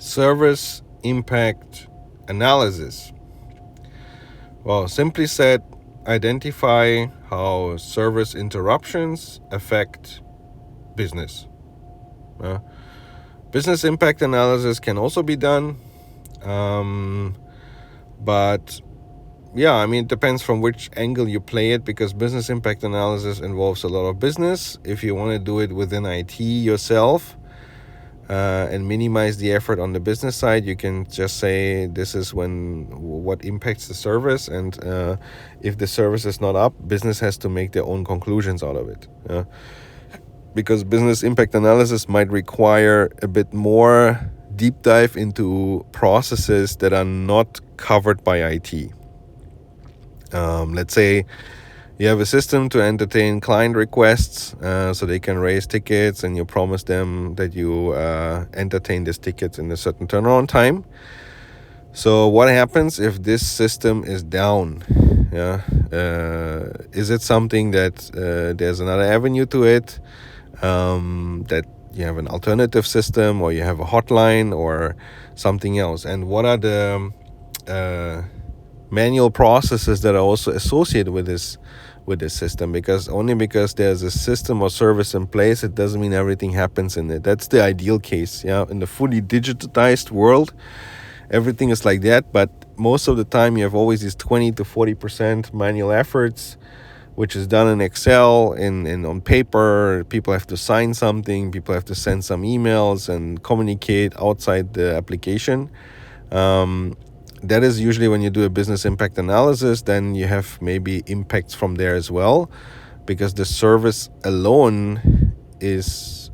Service impact analysis. Well, simply said, identify how service interruptions affect business. Business impact analysis can also be done, but it depends from which angle you play it, because business impact analysis involves a lot of business. If you want to do it within IT yourself and minimize the effort on the business side, you can just say this is what impacts the service, and if the service is not up, business has to make their own conclusions out of it. Because business impact analysis might require a bit more deep dive into processes that are not covered by IT. Let's say you have a system to entertain client requests so they can raise tickets, and you promise them that you entertain these tickets in a certain turnaround time. So what happens if this system is down? Is it something that there's another avenue to it, that you have an alternative system, or you have a hotline or something else? And what are the manual processes that are also associated with this system? Because there's a system or service in place, it doesn't mean everything happens in it. That's the ideal case. In the fully digitized world, everything is like that, but most of the time you have always these 20 to 40% manual efforts, which is done in Excel, in on paper. People have to sign something, people have to send some emails and communicate outside the application. That is usually when you do a business impact analysis, then you have maybe impacts from there as well, because the service alone is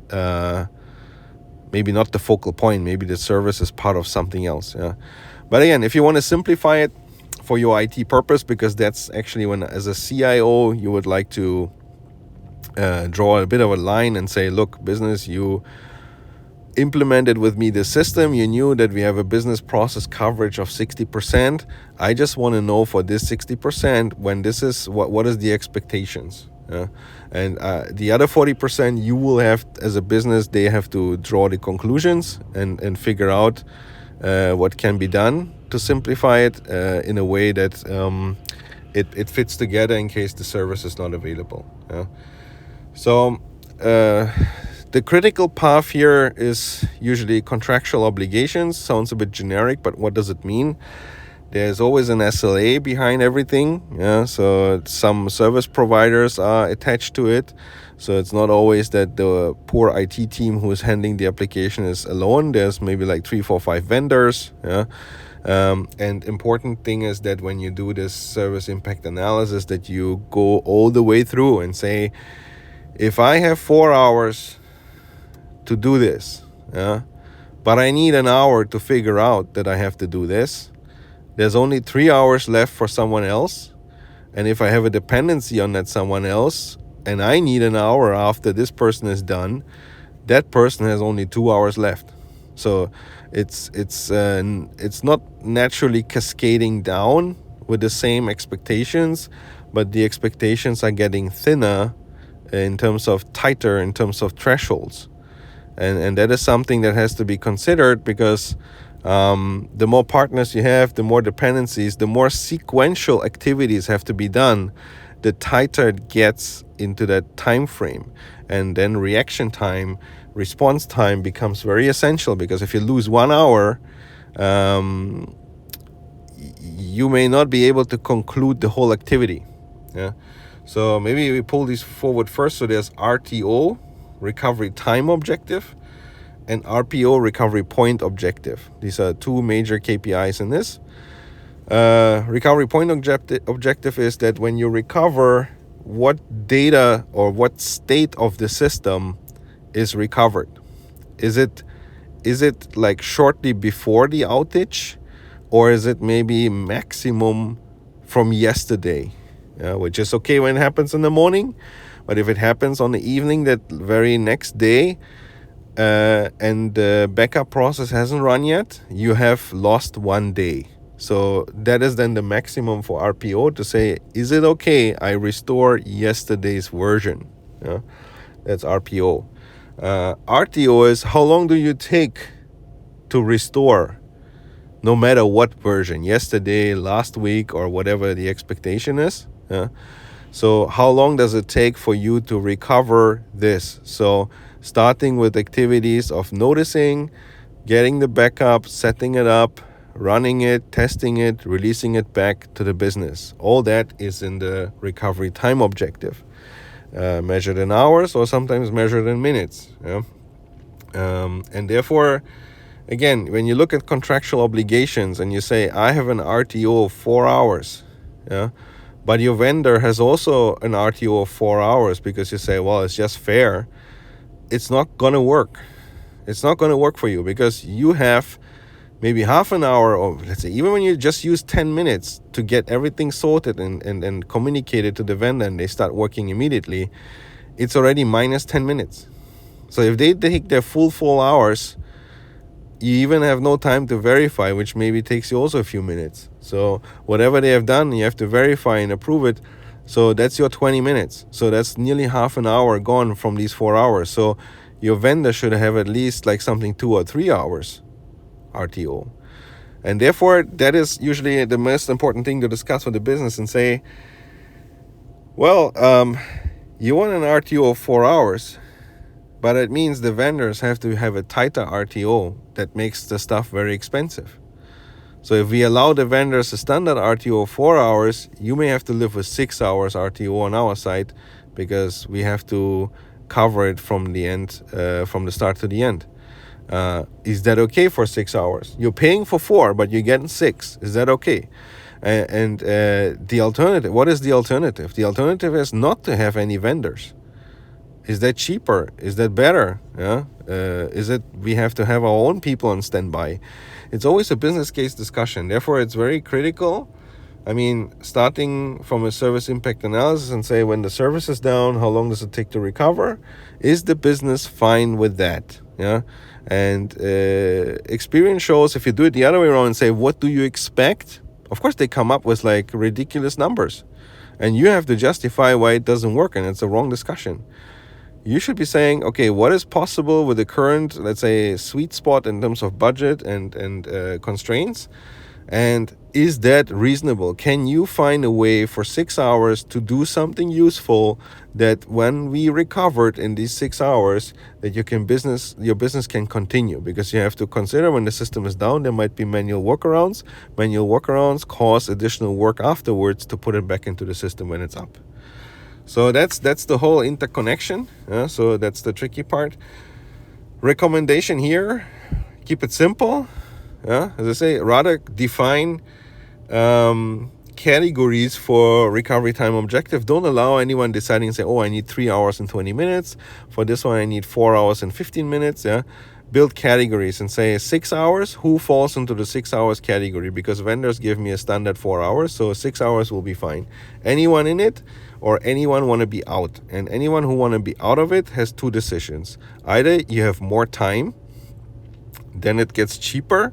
maybe not the focal point. Maybe the service is part of something else. But again, if you want to simplify it for your IT purpose, because that's actually when, as a CIO, you would like to draw a bit of a line and say, look, business, you implemented with me the system, you knew that we have a business process coverage of 60%. I just want to know for this 60%, when this is, what is the expectations? And the other 40%, you will have, as a business, they have to draw the conclusions and figure out what can be done to simplify it in a way that it fits together in case the service is not available. So the critical path here is usually contractual obligations. Sounds a bit generic, but what does it mean? There's always an SLA behind everything. So some service providers are attached to it. So it's not always that the poor IT team who is handling the application is alone. There's maybe like 3, 4, 5 vendors. And important thing is that when you do this service impact analysis, that you go all the way through and say, if I have 4 hours to do this, but I need an hour to figure out that I have to do this, there's only 3 hours left for someone else. And if I have a dependency on that someone else, and I need an hour after this person is done, that person has only 2 hours left. So it's not naturally cascading down with the same expectations, but the expectations are getting thinner in terms of thresholds. And that is something that has to be considered, because the more partners you have, the more dependencies, the more sequential activities have to be done, the tighter it gets into that time frame. And then reaction time, response time becomes very essential, because if you lose 1 hour, you may not be able to conclude the whole activity. So maybe we pull these forward first. So there's RTO, recovery time objective, and RPO, recovery point objective. These are two major KPIs in this. Recovery point objective is that when you recover, what data or what state of the system is recovered. Is it like shortly before the outage, or is it maybe maximum from yesterday? Which is okay when it happens in the morning, but if it happens on the evening, that very next day, and the backup process hasn't run yet, you have lost 1 day. So that is then the maximum for RPO to say, is it okay I restore yesterday's version? That's RPO. RTO is how long do you take to restore, no matter what version, yesterday, last week, or whatever the expectation is. Yeah. So how long does it take for you to recover this? So starting with activities of noticing, getting the backup, setting it up, running it, testing it, releasing it back to the business. All that is in the recovery time objective, measured in hours or sometimes measured in minutes. Yeah? And therefore, again, when you look at contractual obligations and you say, I have an RTO of 4 hours, yeah, but your vendor has also an RTO of 4 hours because you say, well, it's just fair, it's not going to work. It's not going to work for you because you have maybe half an hour, or let's say even when you just use 10 minutes to get everything sorted and communicated to the vendor and they start working immediately, it's already minus 10 minutes. So if they take their full 4 hours, you even have no time to verify, which maybe takes you also a few minutes. So whatever they have done, you have to verify and approve it. So that's your 20 minutes. So that's nearly half an hour gone from these 4 hours. So your vendor should have at least like something 2 or 3 hours RTO. And therefore, that is usually the most important thing to discuss with the business and say, well, you want an RTO of 4 hours, but it means the vendors have to have a tighter RTO that makes the stuff very expensive. So if we allow the vendors a standard RTO of 4 hours, you may have to live with 6 hours RTO on our side because we have to cover it from the end, from the start to the end. Is that okay for 6 hours? You're paying for 4, but you're getting 6. Is that okay? And the alternative, what is the alternative? The alternative is not to have any vendors. Is that cheaper? Is that better? Yeah. Is it we have to have our own people on standby? It's always a business case discussion. Therefore, it's very critical. I mean, starting from a service impact analysis and say when the service is down, how long does it take to recover? Is the business fine with that? Yeah. And experience shows if you do it the other way around and say, what do you expect? Of course, they come up with like ridiculous numbers. And you have to justify why it doesn't work, and it's a wrong discussion. You should be saying, okay, what is possible with the current, let's say, sweet spot in terms of budget and constraints? And is that reasonable? Can you find a way for 6 hours to do something useful that when we recovered in these 6 hours, that your business can continue? Because you have to consider when the system is down, there might be manual workarounds. Manual workarounds cause additional work afterwards to put it back into the system when it's up. So that's the whole interconnection. So that's the tricky part. Recommendation here, keep it simple. As I say, rather define categories for recovery time objective. Don't allow anyone deciding and say, oh, I need 3 hours and 20 minutes. For this one, I need 4 hours and 15 minutes. Yeah. Build categories and say 6 hours, who falls into the 6 hours category? Because vendors give me a standard 4 hours, so 6 hours will be fine. Anyone in it or anyone want to be out? And anyone who want to be out of it has two decisions. Either you have more time, then it gets cheaper,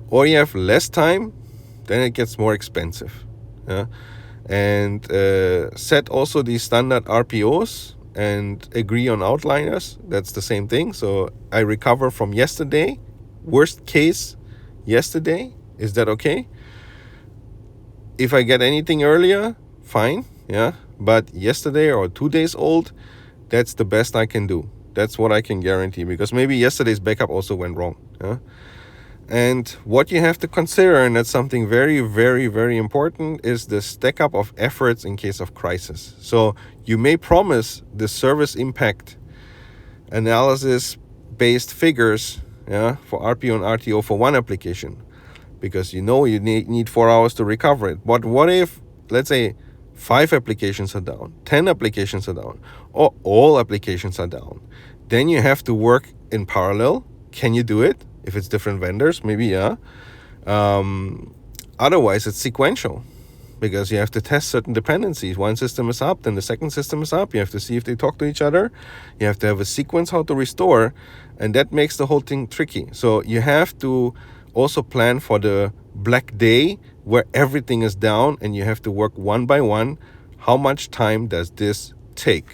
or you have less time, then it gets more expensive. Yeah? And set also these standard RPOs and agree on outliners. That's the same thing. So I recover from yesterday. Worst case, yesterday. Is that okay? If I get anything earlier, fine. Yeah. But yesterday or 2 days old, that's the best I can do. That's what I can guarantee, because maybe yesterday's backup also went wrong. Yeah? And what you have to consider, and that's something very, very, very important, is the stack up of efforts in case of crisis. So you may promise the service impact analysis based figures, yeah, for RPO and RTO for one application, because you know you need 4 hours to recover it. But what if, let's say, 5 applications are down, 10 applications are down, or all applications are down? Then you have to work in parallel. Can you do it? If it's different vendors, maybe, yeah. Otherwise, it's sequential, because you have to test certain dependencies. One system is up, then the second system is up. You have to see if they talk to each other. You have to have a sequence how to restore, and that makes the whole thing tricky. So you have to also plan for the black day where everything is down, and you have to work one by one. How much time does this take?